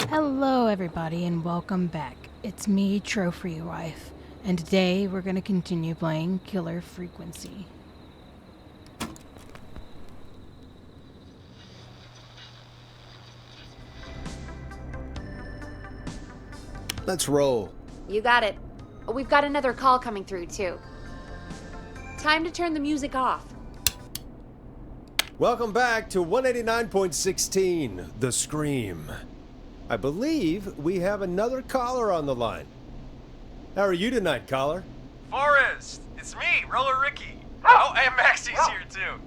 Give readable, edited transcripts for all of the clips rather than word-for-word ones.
Hello, everybody, and welcome back. It's me, Trophy Wife, and today we're going to continue playing Killer Frequency. Let's roll. You got it. We've got another call coming through, too. Time to turn the music off. Welcome back to 189.16, The Scream. I believe we have another caller on the line. How are you tonight, caller? Forrest, it's me, Roller Ricky. Oh, and Maxie's here too.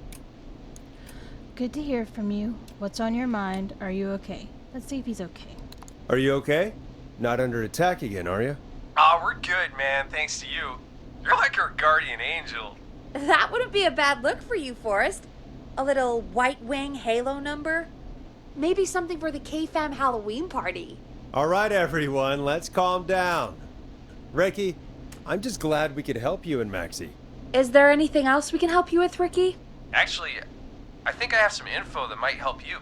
Good to hear from you. What's on your mind? Are you okay? Let's see if he's okay. Are you okay? Not under attack again, are you? Oh, we're good, man, thanks to you. You're like our guardian angel. That wouldn't be a bad look for you, Forrest. A little White Wing Halo number? Maybe something for the K-Fam Halloween party. All right, everyone, let's calm down. Ricky, I'm just glad we could help you and Maxie. Is there anything else we can help you with, Ricky? Actually, I think I have some info that might help you.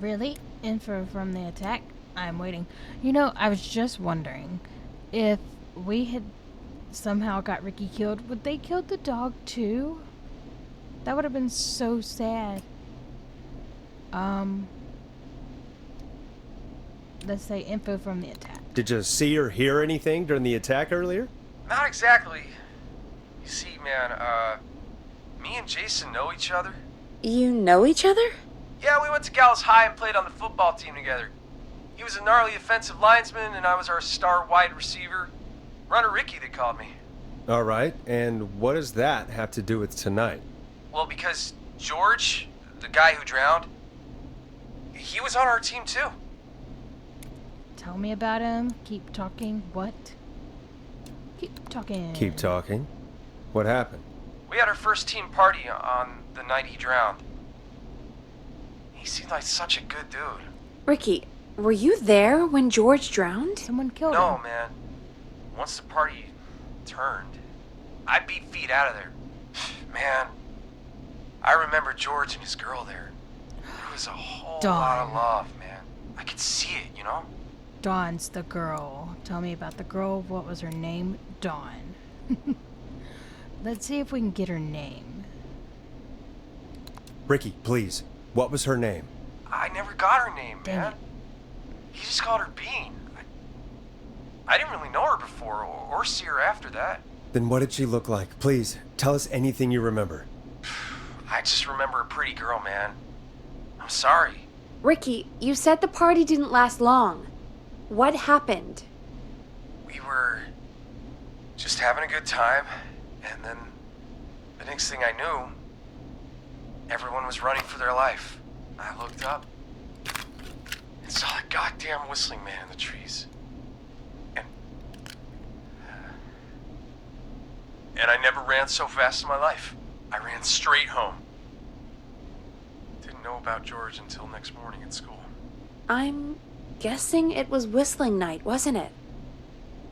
Really? Info from the attack? I'm waiting. You know, I was just wondering if we had somehow got Ricky killed, would they kill the dog too? That would have been so sad. Let's say info from the attack. Did you see or hear anything during the attack earlier? Not exactly. You see, man, me and Jason know each other. You know each other? Yeah, we went to Gallows High and played on the football team together. He was a gnarly offensive linesman, and I was our star wide receiver. Runner Ricky, they called me. All right, and what does that have to do with tonight? Well, because George, the guy who drowned, he was on our team too. Tell me about him. Keep talking. What? Keep talking. Keep talking. What happened? We had our first team party on the night he drowned. He seemed like such a good dude. Ricky, were you there when George drowned? Someone killed No, him. man. Once the party turned, I beat feet out of there. Man, I remember George and his girl there. There was a whole lot of love, man. I could see it, you know? Dawn's the girl. Tell me about the girl. What was her name? Dawn. Let's see if we can get her name. Ricky, please. What was her name? I never got her name, Dang man. it. He just called her Bean. I didn't really know her before or see her after that. Then what did she look like? Please, tell us anything you remember. I just remember a pretty girl, man. I'm sorry. Ricky, you said the party didn't last long. What happened? We were just having a good time, and then the next thing I knew, everyone was running for their life. I looked up and saw that goddamn whistling man in the trees. And I never ran so fast in my life. I ran straight home. Didn't know about George until next morning at school. I'm guessing it was whistling night, wasn't it?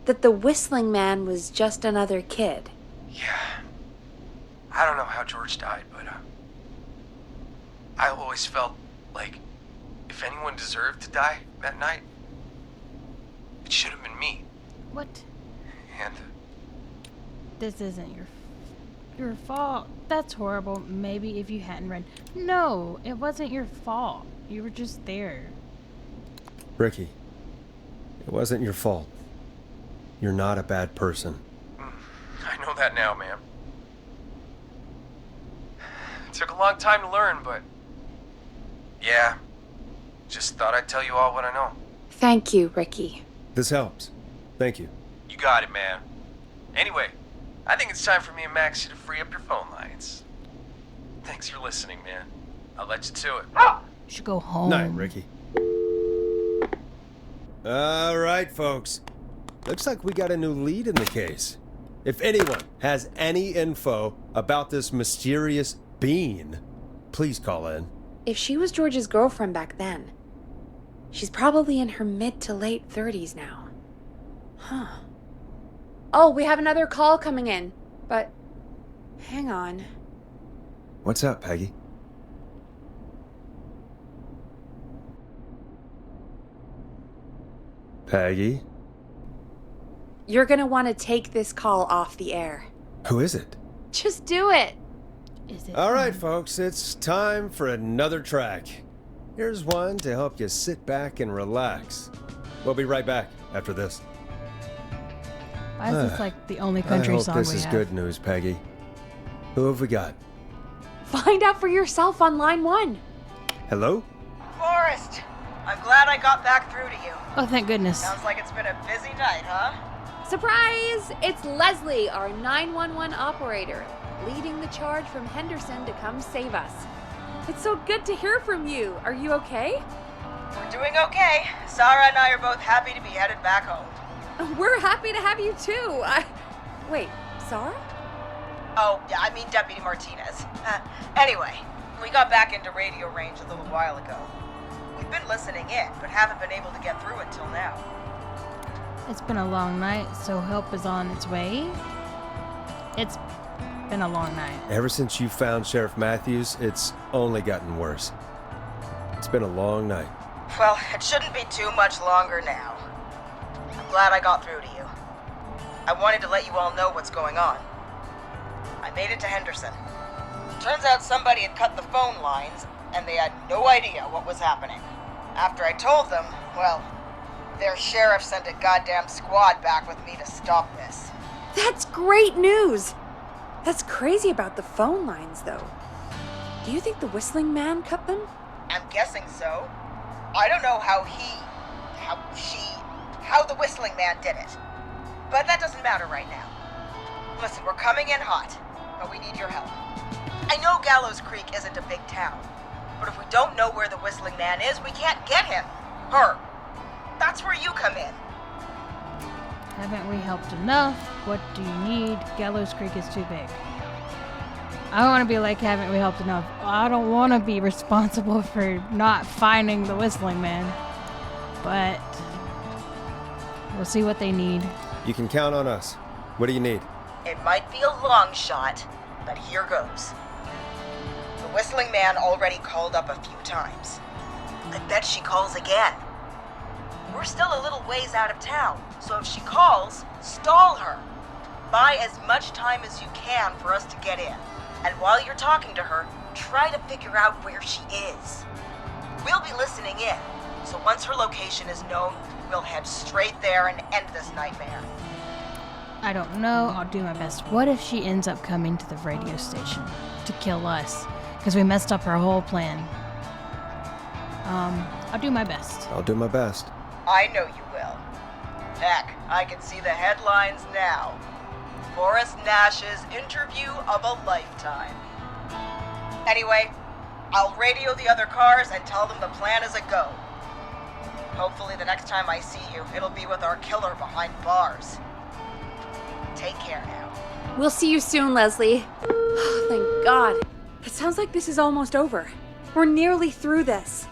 That the whistling man was just another kid. Yeah. I don't know how George died, but I always felt like if anyone deserved to die that night, it should have been me. What? And This isn't your fault. That's horrible. Maybe if you hadn't run. No, it wasn't your fault. You were just there. Ricky, it wasn't your fault. You're not a bad person. I know that now, ma'am. It took a long time to learn, but yeah, just thought I'd tell you all what I know. Thank you, Ricky. This helps. Thank you. You got it, man. Anyway, I think it's time for me and Maxie to free up your phone lines. Thanks for listening, man. I'll let you to it. You should go home. Night, Ricky. All right, folks. Looks like we got a new lead in the case. If anyone has any info about this mysterious being, please call in. If she was George's girlfriend back then, she's probably in her mid to late 30s now. Huh. Oh, we have another call coming in, but hang on. What's up, Peggy? Peggy? You're gonna want to take this call off the air. Who is it? Just do it. Is it? All right, folks, it's time for another track. Here's one to help you sit back and relax. We'll be right back after this. Why is this like the only I country hope song this we is have? good news, Peggy. Who have we got? Find out for yourself on line 1. Hello? Forrest, I'm glad I got back through to you. Oh, thank goodness. Sounds like it's been a busy night, huh? Surprise! It's Leslie, our 911 operator, leading the charge from Henderson to come save us. It's so good to hear from you. Are you okay? We're doing okay. Sarah and I are both happy to be headed back home. We're happy to have you too. Wait, Sarah? Oh, yeah, I mean Deputy Martinez. Anyway, we got back into radio range a little while ago. We've been listening in, but haven't been able to get through until now. It's been a long night, so help is on its way. It's been a long night. Ever since you found Sheriff Matthews, it's only gotten worse. It's been a long night. Well, it shouldn't be too much longer now. I'm glad I got through to you. I wanted to let you all know what's going on. I made it to Henderson. Turns out somebody had cut the phone lines, and they had no idea what was happening. After I told them, well, their sheriff sent a goddamn squad back with me to stop this. That's great news. That's crazy about the phone lines, though. Do you think the Whistling Man cut them? I'm guessing so. I don't know how the Whistling Man did it. But that doesn't matter right now. Listen, we're coming in hot, but we need your help. I know Gallows Creek isn't a big town, but if we don't know where the Whistling Man is, we can't get him. Her. That's where you come in. Haven't we helped enough? What do you need? Gallows Creek is too big. I don't want to be like, haven't we helped enough? I don't want to be responsible for not finding the Whistling Man. But we'll see what they need. You can count on us. What do you need? It might be a long shot, but here goes. The Whistling Man already called up a few times. I bet she calls again. We're still a little ways out of town, so if she calls, stall her. Buy as much time as you can for us to get in. And while you're talking to her, try to figure out where she is. We'll be listening in, so once her location is known, we'll head straight there and end this nightmare. I don't know. I'll do my best. What if she ends up coming to the radio station to kill us? Because we messed up her whole plan. I'll do my best. I'll do my best. I know you will. Heck, I can see the headlines now. Forrest Nash's interview of a lifetime. Anyway, I'll radio the other cars and tell them the plan is a go. Hopefully the next time I see you, it'll be with our killer behind bars. Take care now. We'll see you soon, Leslie. Oh, thank God. It sounds like this is almost over. We're nearly through this.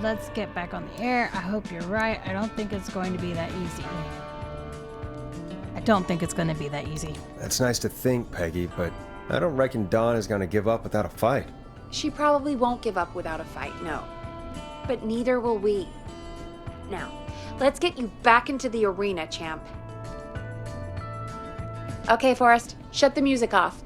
Let's get back on the air. I hope you're right. I don't think it's going to be that easy. That's nice to think, Peggy, but I don't reckon Dawn is going to give up without a fight. She probably won't give up without a fight, no. But neither will we. Now, let's get you back into the arena, champ. Okay, Forrest, shut the music off.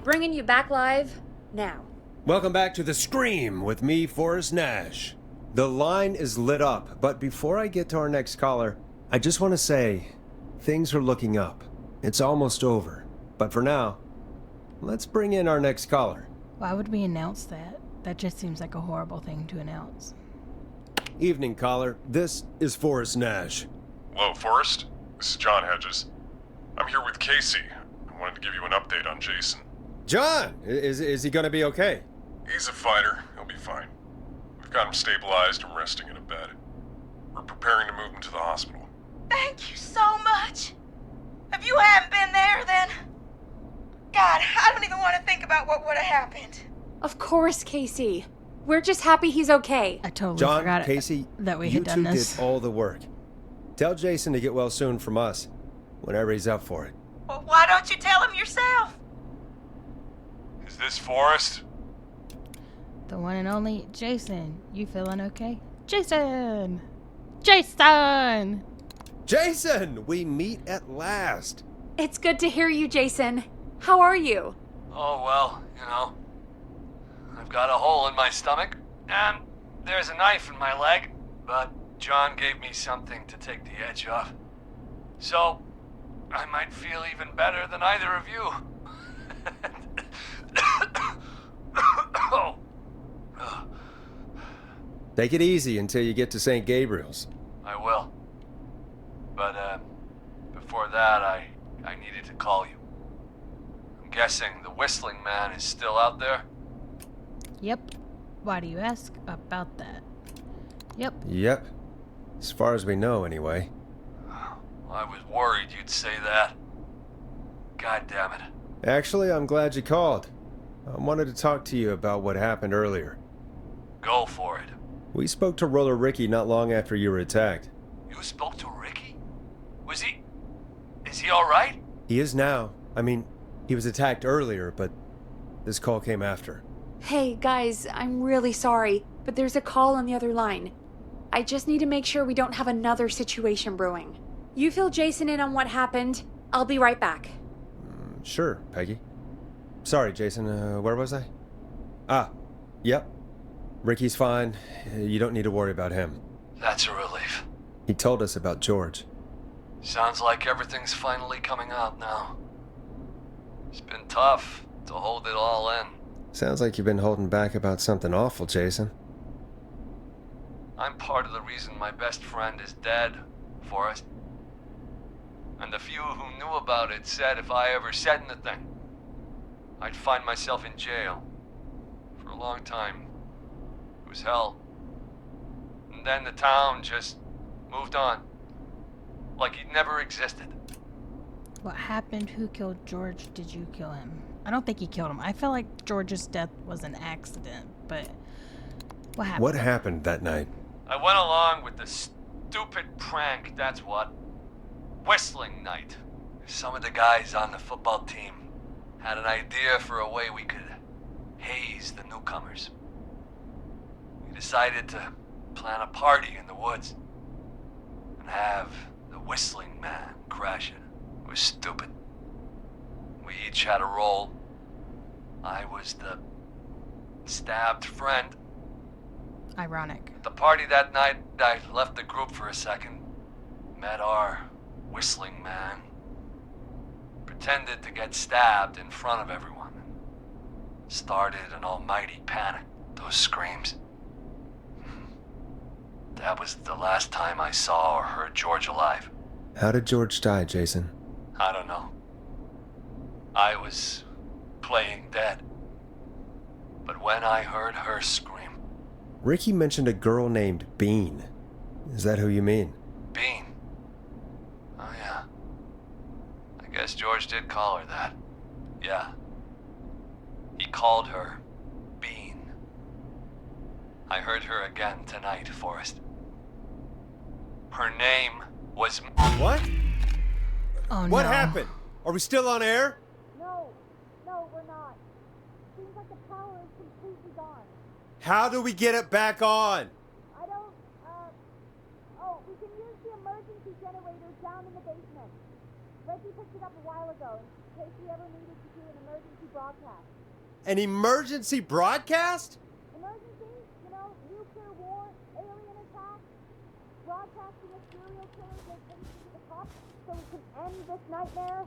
Bringing you back live now. Welcome back to The Scream with me, Forrest Nash. The line is lit up, but before I get to our next caller, I just want to say, things are looking up. It's almost over. But for now, let's bring in our next caller. Why would we announce that? That just seems like a horrible thing to announce. Evening, caller. This is Forrest Nash. Hello, Forrest. This is John Hedges. I'm here with Casey. I wanted to give you an update on Jason. John! Is he gonna be okay? He's a fighter. He'll be fine. We've got him stabilized and resting in a bed. We're preparing to move him to the hospital. Thank you so much. If you hadn't been there, then... God, I don't even want to think about what would have happened. Of course, Casey. We're just happy he's okay. I totally John, forgot Casey, that we you had done two this. did all the work. Tell Jason to get well soon from us, whenever he's up for it. Well, why don't you tell him yourself? Is this Forrest? The one and only Jason. You feeling okay? Jason! Jason! Jason, we meet at last. It's good to hear you, Jason. How are you? Oh, well, I've got a hole in my stomach, and there's a knife in my leg, but John gave me something to take the edge off. So, I might feel even better than either of you. Oh. Take it easy until you get to St. Gabriel's. I will. But, before that, I needed to call you. I'm guessing the Whistling Man is still out there? Yep. Why do you ask about that? Yep. Yep. As far as we know, anyway. I was worried you'd say that. God damn it. Actually, I'm glad you called. I wanted to talk to you about what happened earlier. Go for it. We spoke to Roller Ricky not long after you were attacked. You spoke to Ricky? Is he alright? He is now. I mean, he was attacked earlier, but this call came after. Hey, guys, I'm really sorry, but there's a call on the other line. I just need to make sure we don't have another situation brewing. You fill Jason in on what happened. I'll be right back. Sure, Peggy. Sorry, Jason, where was I? Yep. Ricky's fine. You don't need to worry about him. That's a relief. He told us about George. Sounds like everything's finally coming out now. It's been tough to hold it all in. Sounds like you've been holding back about something awful, Jason. I'm part of the reason my best friend is dead, Forrest. And the few who knew about it said if I ever said anything, I'd find myself in jail. For a long time. It was hell. And then the town just moved on. Like he'd never existed. What happened? Who killed George? Did you kill him? I don't think he killed him. I feel like George's death was an accident, but what happened? What happened that night? I went along with the stupid prank, that's what. Whistling night. Some of the guys on the football team had an idea for a way we could haze the newcomers. We decided to plan a party in the woods and have the Whistling Man crash it. It was stupid. We each had a role. I was the stabbed friend. Ironic. At the party that night, I left the group for a second. Met our Whistling Man. Pretended to get stabbed in front of everyone. Started an almighty panic. Those screams. That was the last time I saw or heard George alive. How did George die, Jason? I don't know. I was playing dead. But when I heard her scream... Ricky mentioned a girl named Bean. Is that who you mean? Bean? Oh yeah. I guess George did call her that. Yeah. He called her Bean. I heard her again tonight, Forrest. Her name was... What? Oh no. What happened? Are we still on air? No, we're not. Seems like the power is completely gone. How do we get it back on? I don't, we can use the emergency generator down in the basement. Reggie picked it up a while ago in case we ever needed to do an emergency broadcast. An emergency broadcast? Emergency? Nuclear war, alien attack, broadcasting a serial killer gets into the cops so we can end this nightmare.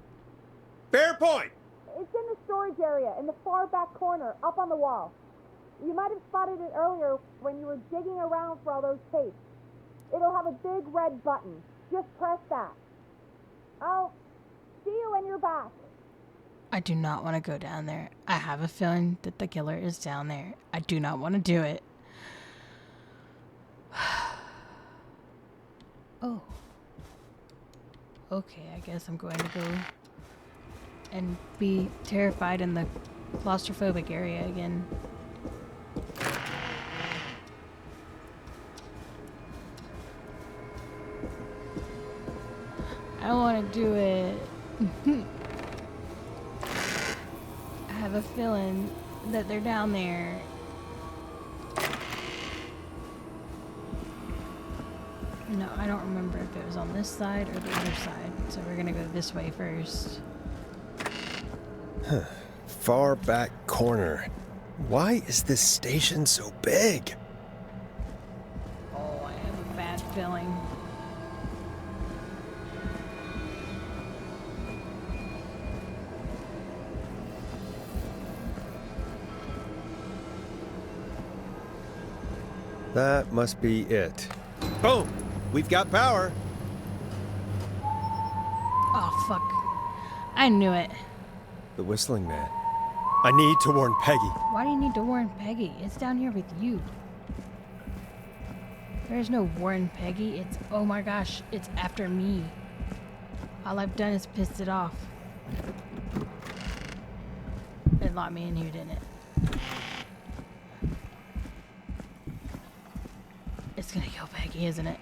Fair point. It's in the storage area, in the far back corner, up on the wall. You might have spotted it earlier when you were digging around for all those tapes. It'll have a big red button. Just press that. I'll see you when you're back. I do not want to go down there. I have a feeling that the killer is down there. I do not want to do it. Oh. Okay, I guess I'm going to go and be terrified in the claustrophobic area again. I don't want to do it. I have a feeling that they're down there. No, I don't remember if it was on this side or the other side. So we're gonna go this way first. Far back corner. Why is this station so big? Oh, I have a bad feeling. That must be it. Boom! We've got power. Oh, fuck. I knew it. The Whistling Man. I need to warn Peggy. Why do you need to warn Peggy? It's down here with you. There's no warn Peggy. It's, oh my gosh, it's after me. All I've done is pissed it off. It locked me in here, didn't it? It's gonna kill Peggy, isn't it?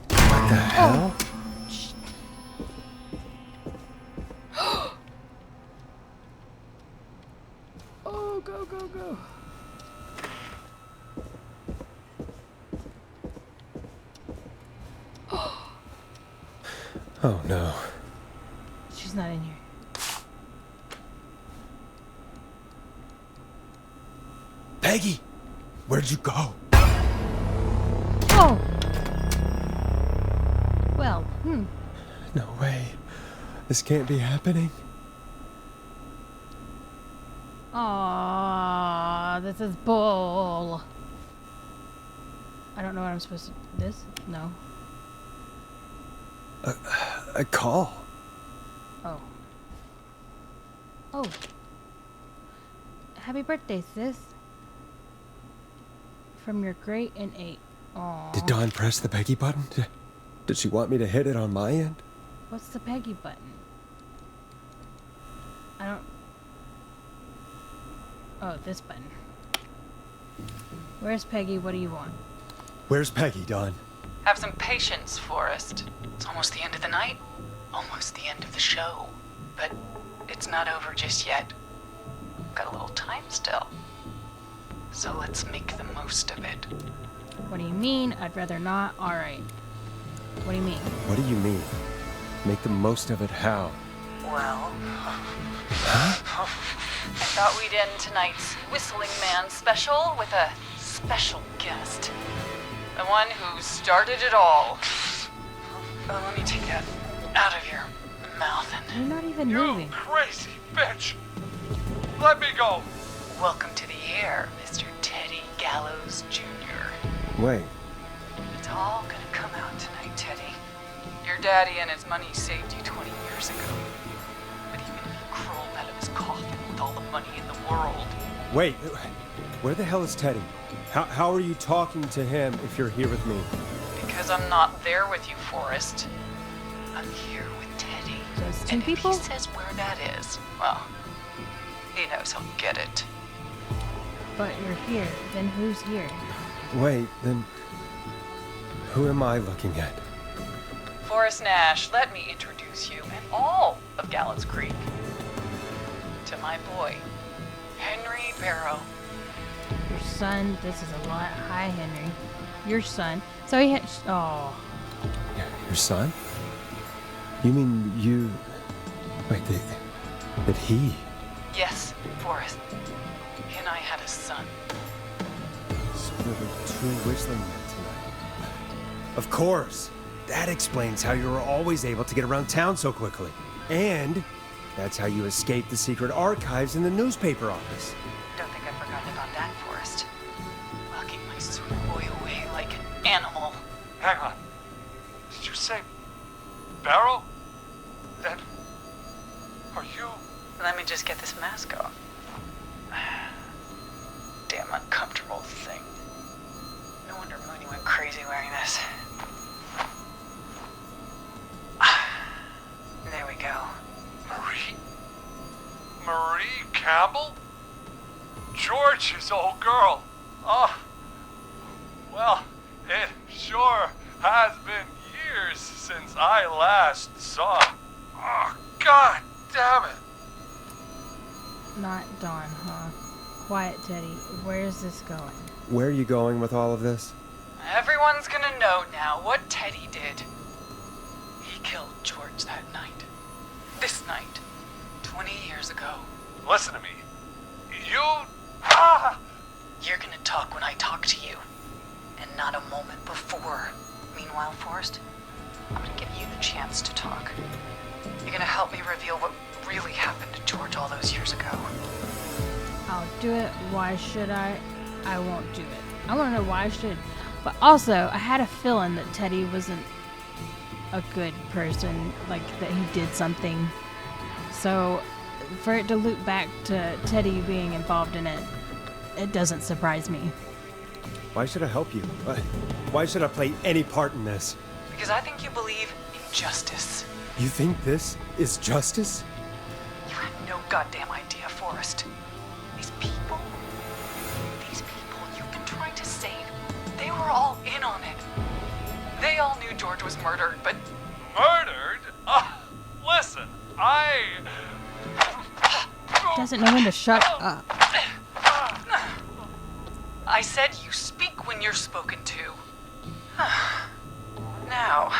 What the hell? Oh, go, go, go. Oh no. She's not in here. Peggy! Where'd you go? Oh! Well, No way. This can't be happening. Aww, this is bull. I don't know what I'm supposed to... This? No. A call. Oh. Oh. Happy birthday, sis. From your great and 8. Aww. Did Dawn press the Peggy button? Did she want me to hit it on my end? What's the Peggy button? I don't... Oh, this button. Where's Peggy? What do you want? Where's Peggy, Dawn? Have some patience, Forrest. It's almost the end of the night. Almost the end of the show. But it's not over just yet. Got a little time still. So let's make the most of it. What do you mean? I'd rather not. Alright. What do you mean? What do you mean? Make the most of it how? Well... I thought we'd end tonight's Whistling Man special with a special guest. The one who started it all. Let me take that out of your mouth and... You're not even You moving. crazy bitch! Let me go! Welcome to the air, Mr. Teddy Gallows Jr. Wait. It's all gonna come out tonight, Teddy. Your daddy and his money saved you 20 years ago. But even he crawled out of his coffin with all the money in the world. Wait. Where the hell is Teddy? How are you talking to him if you're here with me? Because I'm not there with you, Forrest. I'm here with Teddy. So it's two And people? if he says where that is, well, he knows he'll get it. But you're here. Then who's here? Wait, then... Who am I looking at? Forrest Nash, let me introduce you and all of Gallows Creek to my boy, Henry Barrow. Your son. This is a lot. Hi, Henry. Your son. So he had... Oh. Your son? You mean you... Wait, that he... Yes, Forrest. He and I had a son. So there were two Whistling Men tonight. Of course. That explains how you were always able to get around town so quickly. And that's how you escaped the secret archives in the newspaper office. Don't think I've forgotten about that, Forrest. Locking my sweet boy away like an animal. Hang on. Did you say Barrow? And are you... Let me just get this mask off. Damn uncomfortable thing. No wonder Mooney went crazy wearing this. There we go. Marie Campbell? George's old girl. Oh, well, it sure has been years since I last saw. Oh, God damn it. Not Dawn, huh? Quiet, Teddy. Where's this going? Where are you going with all of this? Everyone's gonna know now what Teddy did. He killed George that night. This night. 20 years ago. Listen to me. You... You're gonna talk when I talk to you. And not a moment before. Meanwhile, Forrest, I'm gonna give you the chance to talk. You're gonna help me reveal what really happened to George all those years ago. I'll do it. Why should I? I won't do it. I want to know why I should. But also, I had a feeling that Teddy wasn't a good person, like that he did something. So, for it to loop back to Teddy being involved in it, it doesn't surprise me. Why should I help you? Why should I play any part in this? Because I think you believe in justice. You think this is justice? You have no goddamn idea, Forrest. These people you've been trying to save, they were all in on it. They all knew George was murdered, but... Murdered? Listen, Doesn't know when to shut up. I said you speak when you're spoken to. Now,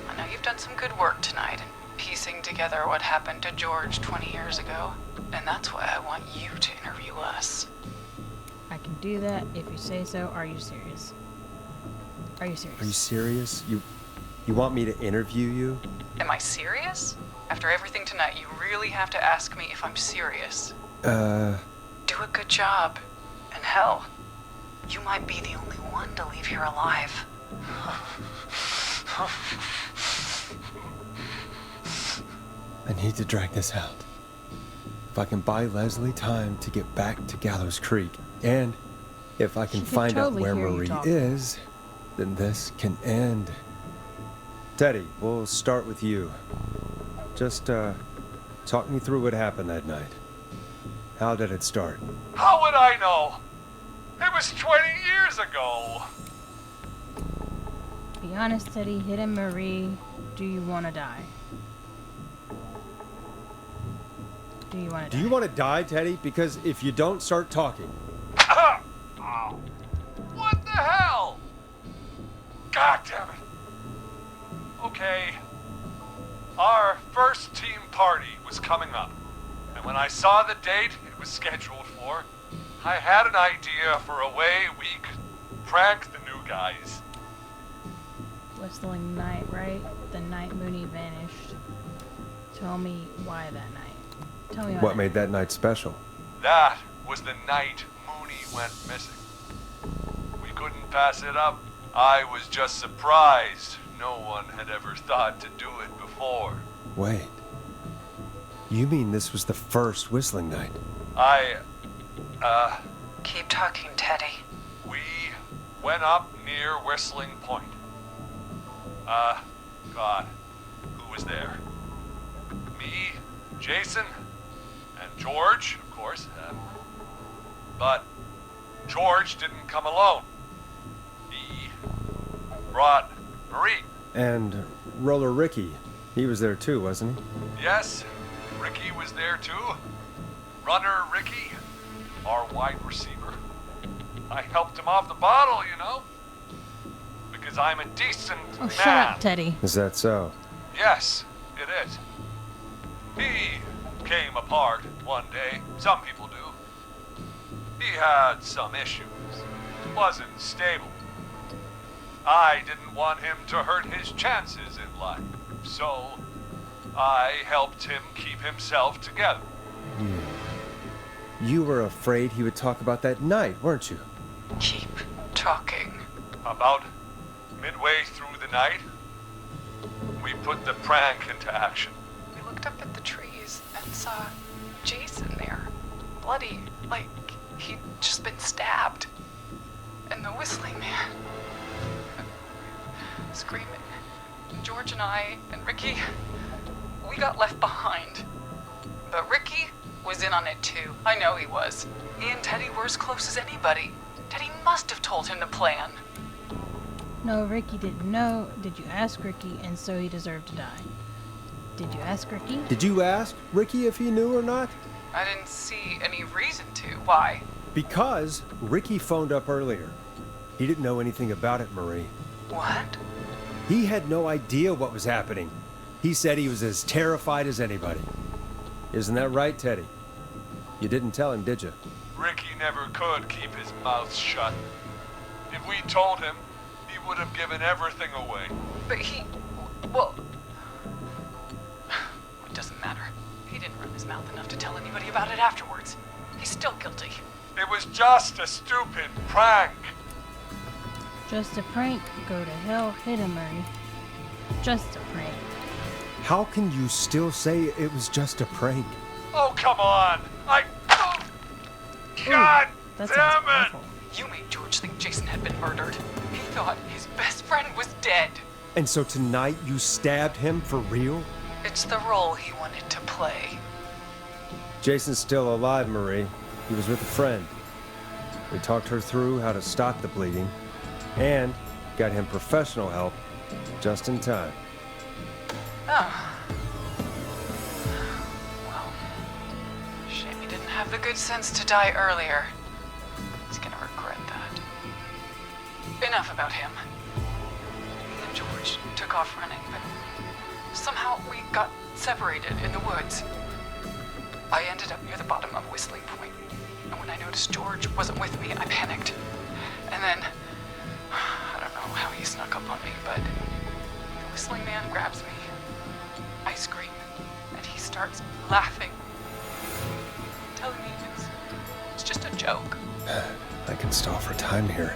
I know you've done some good work tonight in piecing together what happened to George 20 years ago, and that's why I want you to interview us. I can do that if you say so. Are you serious? Are you serious? Are you serious? You want me to interview you? Am I serious? After everything tonight, you really have to ask me if I'm serious. Do a good job. And hell, you might be the only one to leave here alive. I need to drag this out. If I can buy Leslie time to get back to Gallows Creek, and if I can She could find totally out where hear you Marie talking. is, then this can end. Teddy, we'll start with you. Just, talk me through what happened that night. How did it start? How would I know? It was 20 years ago. Be honest, Teddy. Hidden Marie. Do you want to die? Do you want to Do die? you want to die, Teddy? Because if you don't start talking... Ow. What the hell? God damn it. Okay. Our first team party was coming up. And when I saw the date it was scheduled for, I had an idea for a way we could prank the new guys. Whistling night, right? The night Mooney vanished. Tell me why that night. Tell me why. What made that night special? That was the night Mooney went missing. We couldn't pass it up. I was just surprised no one had ever thought to do it before. Wait. You mean this was the first whistling night? Keep talking, Teddy. We went up near Whistling Point. God, who was there? Me, Jason, and George, of course. But George didn't come alone. He brought Marie. And Roller Ricky. He was there too, wasn't he? Yes, Ricky was there too. Runner Ricky, our wide receiver. I helped him off the bottle, you know. Because I'm a decent Oh, man. shut up, Teddy. Is that so? Yes, it is. He came apart one day. Some people do. He had some issues. Wasn't stable. I didn't want him to hurt his chances in life. So, I helped him keep himself together. You were afraid he would talk about that night, weren't you? Keep talking. About midway through the night, we put the prank into action. We looked up at the trees and saw Jason there. Bloody, like he'd just been stabbed. And the whistling man. Screaming. George and I and Ricky, we got left behind. But Ricky was in on it too. I know he was. He and Teddy were as close as anybody. Teddy must have told him the plan. No, Ricky didn't know. Did you ask Ricky, and so he deserved to die? Did you ask Ricky? Did you ask Ricky if he knew or not? I didn't see any reason to. Why? Because Ricky phoned up earlier. He didn't know anything about it, Marie. What? He had no idea what was happening. He said he was as terrified as anybody. Isn't that right, Teddy? You didn't tell him, did you? Ricky never could keep his mouth shut. If we told him, he would have given everything away. But well... It doesn't matter. He didn't run his mouth enough to tell anybody about it afterwards. He's still guilty. It was just a stupid prank. Just a prank. Go to hell, hit him, Murray. Just a prank. How can you still say it was just a prank? Oh, come on. God That damn sounds it! awful. You made George think Jason had been murdered. He thought his best friend was dead. And so tonight you stabbed him for real? It's the role he wanted to play. Jason's still alive, Marie. He was with a friend. We talked her through how to stop the bleeding and got him professional help just in time. Oh. Well, shame he didn't have the good sense to die earlier. He's gonna regret that. Enough about him. Me and George took off running, but somehow we got separated in the woods. I ended up near the bottom of Whistling Point, and when I noticed George wasn't with me, I panicked. And then, I don't know how he snuck up on me, but the Whistling Man grabs me. I scream, and he starts laughing, telling me it's just a joke. I can stall for time here.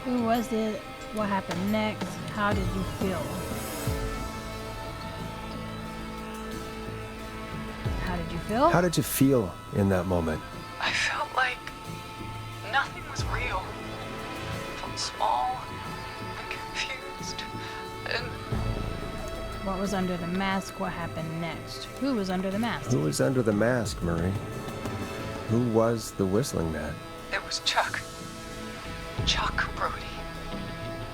Who was it? What happened next? How did you feel? How did you feel? How did you feel in that moment? I felt like nothing was real. I felt small and confused, and What was under the mask? What happened next? Who was under the mask? Who was under the mask, Marie? Who was the Whistling Man? it was Chuck. Chuck Brody.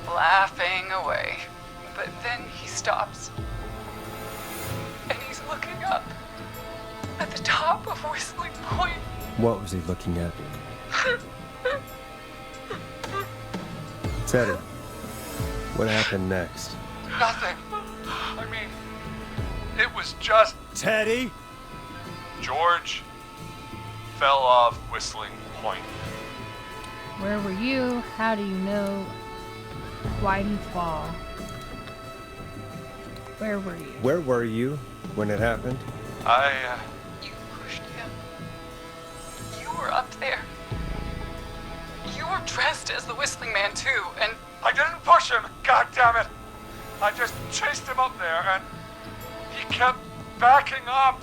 Laughing away. But then he stops. And he's looking up at the top of Whistling Point. What was he looking at? Teddy, what happened next? Nothing. I mean, it was just Teddy? George fell off Whistling Point. Where were you? How do you know? Why'd he fall? Where were you? Where were you when it happened? You pushed him. You were up there. You were dressed as the Whistling Man too, and I didn't push him, god damn it! I just chased him up there and he kept backing up.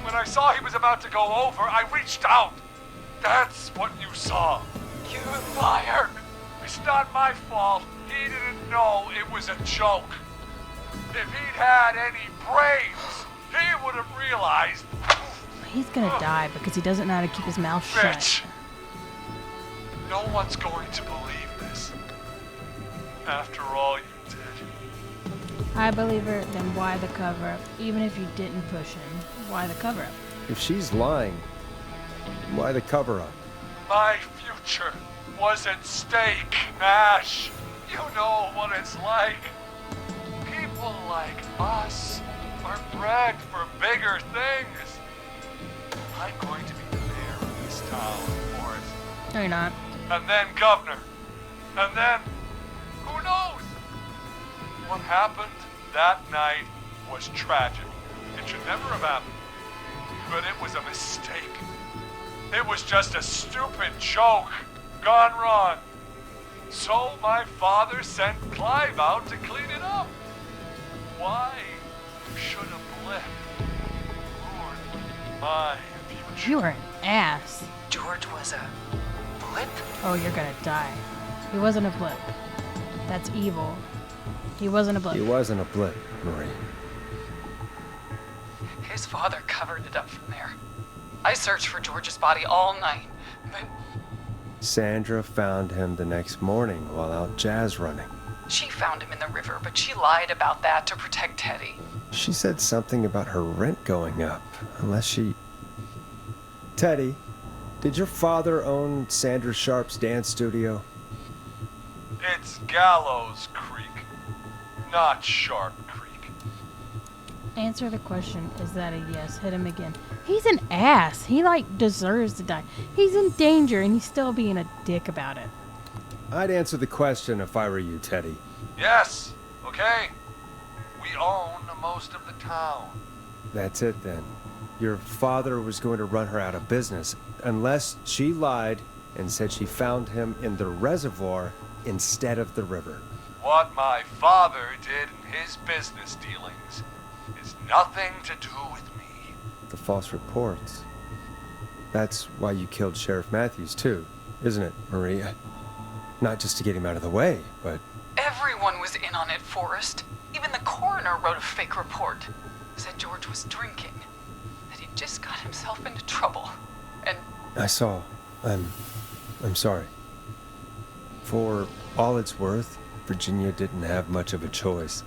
When I saw he was about to go over, I reached out. That's what you saw. you liar. It's not my fault. He didn't know it was a joke. If he'd had any brains, he would have realized. He's gonna die because he doesn't know how to keep his mouth shut. Bitch! No one's going to believe this. After all you did. I believe her, then why the cover up? Even if you didn't push him, why the cover up? If she's lying, why the cover up? My future was at stake, Nash. You know what it's like. People like us are bred for bigger things. I'm going to be the mayor of this town, Forrest. No, you're not. And then governor. And then, who knows? What happened that night was tragic. It should never have happened. But it was a mistake. It was just a stupid joke gone wrong. So my father sent Clive out to clean it up. Why should a blip ruin my future? You are an ass. George was a blip? Oh, you're gonna die. He wasn't a blip. That's evil. He wasn't a blip. He wasn't a blip, Marie. His father covered it up from there. I searched for George's body all night, but Sandra found him the next morning while out jazz running. she found him in the river, but she lied about that to protect Teddy. She said something about her rent going up, unless she... Teddy, did your father own Sandra Sharp's dance studio? It's Gallows Creek, not Sharp Creek. Answer the question. Is that a yes? Hit him again. He's an ass. He, like, deserves to die. He's in danger, and he's still being a dick about it. I'd answer the question if I were you, Teddy. Yes, okay? We own most of the town. That's it then. Your father was going to run her out of business unless she lied and said she found him in the reservoir instead of the river. What my father did in his business dealings is nothing to do with me. The false reports. That's why you killed Sheriff Matthews too, isn't it, Maria? Not just to get him out of the way, but... Everyone was in on it, Forrest. Even the coroner wrote a fake report. Said George was drinking. That he just got himself into trouble. And... I saw. I'm sorry. For all it's worth, Virginia didn't have much of a choice.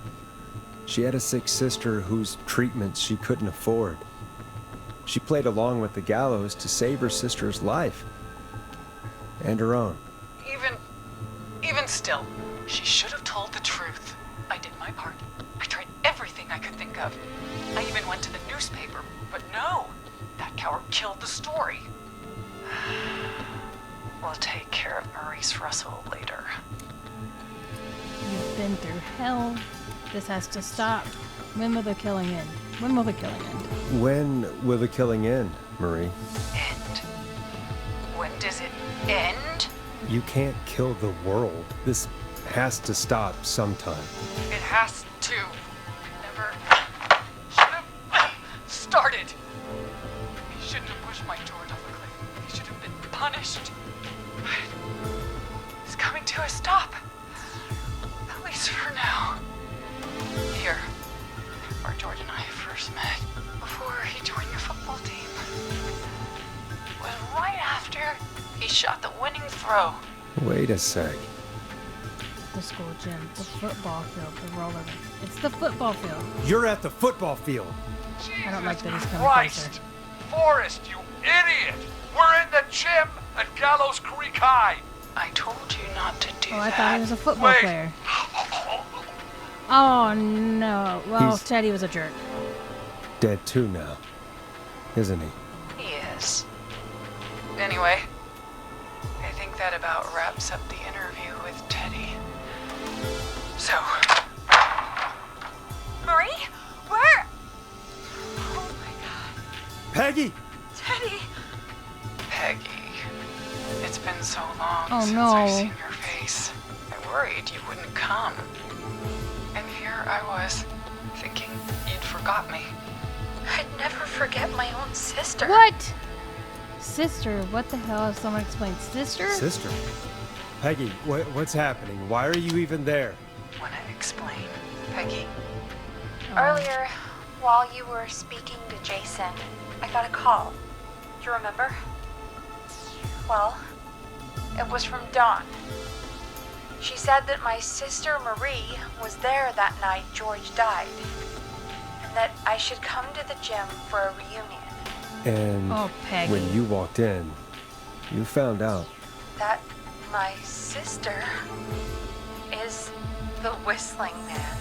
She had a sick sister whose treatment she couldn't afford. She played along with the gallows to save her sister's life. And her own. Even still, she should have told the truth. I did my part. I tried everything I could think of. I even went to the newspaper, but no. That coward killed the story. We'll take care of Maurice Russell later. You've been through hell. This has to stop. When will the killing end? When will the killing end? When will the killing end, Marie? End? When does it end? You can't kill the world. This has to stop sometime. It has to. Never should have started. He shouldn't have pushed my George off the cliff. He should have been punished. But it's coming to a stop. At least for now. Here, where George and I first met, before he joined your football team, was right after he shot the winning throw. Wait a sec. The school gym, the football field, the roller rink. It's the football field. You're at the football field. I don't like that he's coming Christ! closer. Forrest, you idiot! We're in the gym at Gallows Creek High! I told you not to do Oh, I that. thought he was a football Wait. player. Oh, no. Well, He's- Teddy was a jerk. Dead too now, isn't he? He is. Anyway, I think that about wraps up the interview with Teddy. So, Marie? Where? Oh my god. Peggy! Teddy! Peggy, it's been so long Oh, since no. I've seen your face. I worried you wouldn't come. And here I was, thinking you'd forgot me. I'd never forget my own sister. What? Sister? What the hell? If someone explained sister? Sister? Peggy, what's happening? Why are you even there? Wanna explain, Peggy? Earlier, while you were speaking to Jason, I got a call. Do you remember? Well, it was from Dawn. She said that my sister Marie was there that night George died, and that I should come to the gym for a reunion. And Oh, Peggy. when you walked in, you found out. That my sister is the Whistling Man.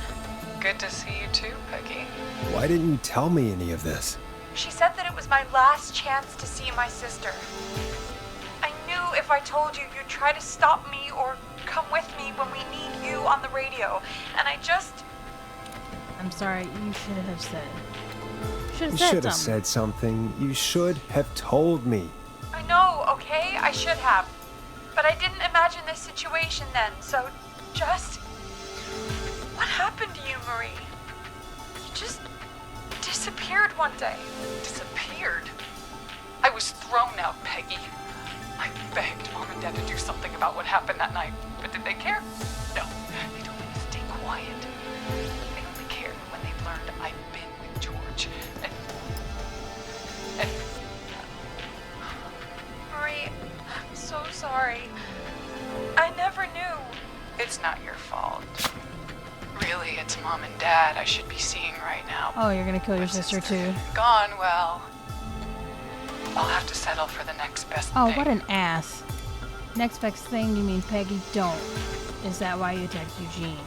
Good to see you too, Peggy. Why didn't you tell me any of this? She said that it was my last chance to see my sister. I knew if I told you, you'd try to stop me or come with me when we need you on the radio. And I just... I'm sorry. You should have said. Should You have said should have something. said something. You should have told me. I know, okay? I should have. But I didn't imagine this situation then, so just... What happened to you, Marie? You just disappeared one day. Disappeared. I was thrown out, Peggy. I begged Mom and Dad to do something about what happened that night, but did they care? No. They told me to stay quiet. They only cared when they learned I'd been with George. And Marie, I'm so sorry. I never knew. it's not your fault. Really, it's Mom and Dad I should be seeing right now. Oh, you're gonna kill your But since sister they're too. Gone, well, I'll have to settle for the next best Oh, thing. what an ass. Next best thing, you mean Peggy? Don't. Is that why you attacked Eugene?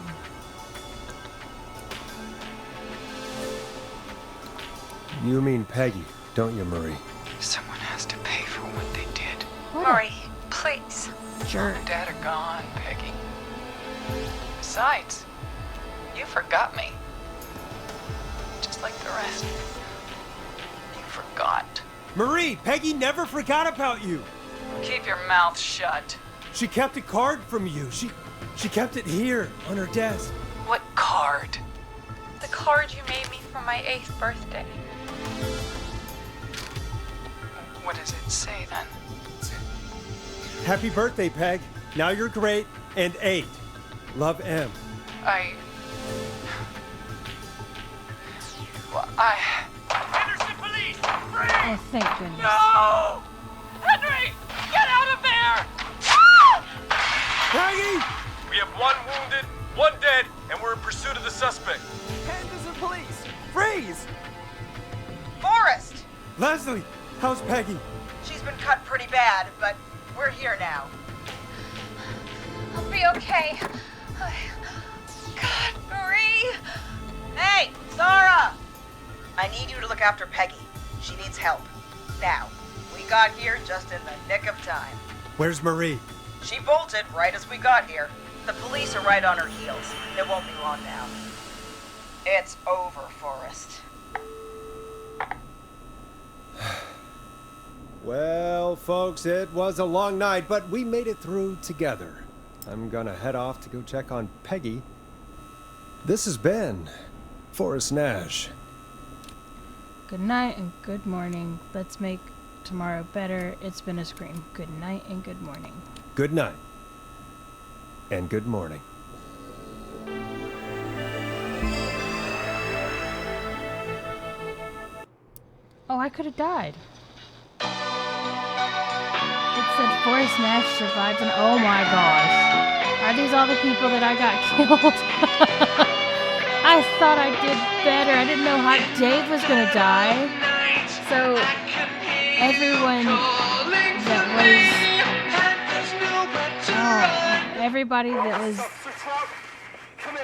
You mean Peggy, don't you, Marie? Someone has to pay for what they did. What please. a jerk. Mom and Dad are gone, Peggy. Besides, you forgot me. Just like the rest. You forgot. Marie, Peggy never forgot about you. Keep your mouth shut. She kept a card from you. She kept it here on her desk. What card? The card you made me for my 8th birthday. What does it say then? Happy birthday, Peg. Now you're great and 8. Love, M. Henderson police! Oh, thank goodness. No! Henry! Get out of there! Peggy! We have 1 wounded, 1 dead, and we're in pursuit of the suspect. Henderson police! Freeze! Forrest! Leslie, how's Peggy? She's been cut pretty bad, but we're here now. I'll be okay. God, Marie! Hey, Zara! I need you to look after Peggy. She needs help. Now, we got here just in the nick of time. Where's Marie? She bolted right as we got here. The police are right on her heels. It won't be long now. It's over, Forrest. Well, folks, it was a long night, but we made it through together. I'm gonna head off to go check on Peggy. This has been Forrest Nash. Good night and good morning. Let's make tomorrow better. It's been a Scream. Good night and good morning. Good night. And good morning. Oh, I could have died. It said Forrest Nash survived and oh my gosh. Are these all the people that I got killed? I thought I did better. I didn't know Hot Dave was gonna die. So everyone that was everybody that was Come in.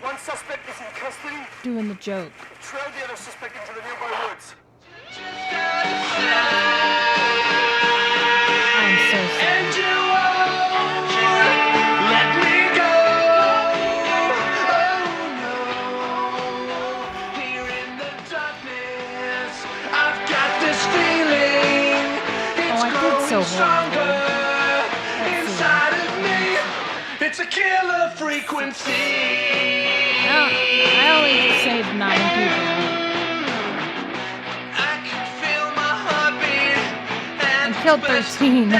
One suspect is in custody. doing the joke. Trail the other suspect into the nearby woods. I'm so sorry. Oh, I did so horribly. It's a killer frequency. I only saved 9 people. I can feel my heartbeat And killed 13.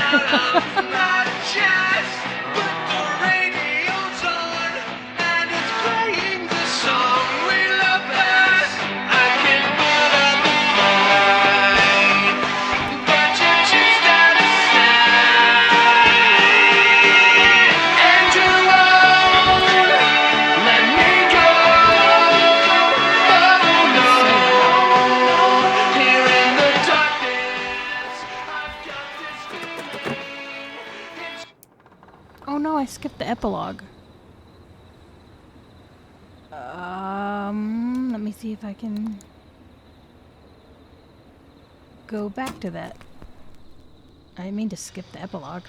Oh no, I skipped the epilogue. Let me see if I can go back to that. I didn't mean to skip the epilogue.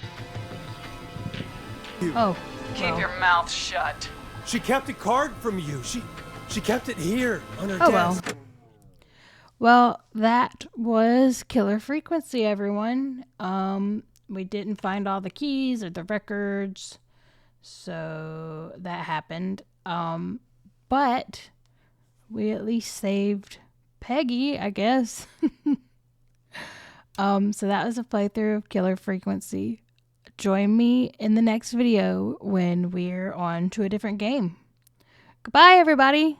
Oh, Keep well. your mouth shut. She kept a card from you. She kept it here on her Oh well. desk. Well, that was Killer Frequency, everyone. We didn't find all the keys or the records, so that happened. But we at least saved Peggy, I guess. So that was a playthrough of Killer Frequency. Join me in the next video when we're on to a different game. Goodbye, everybody.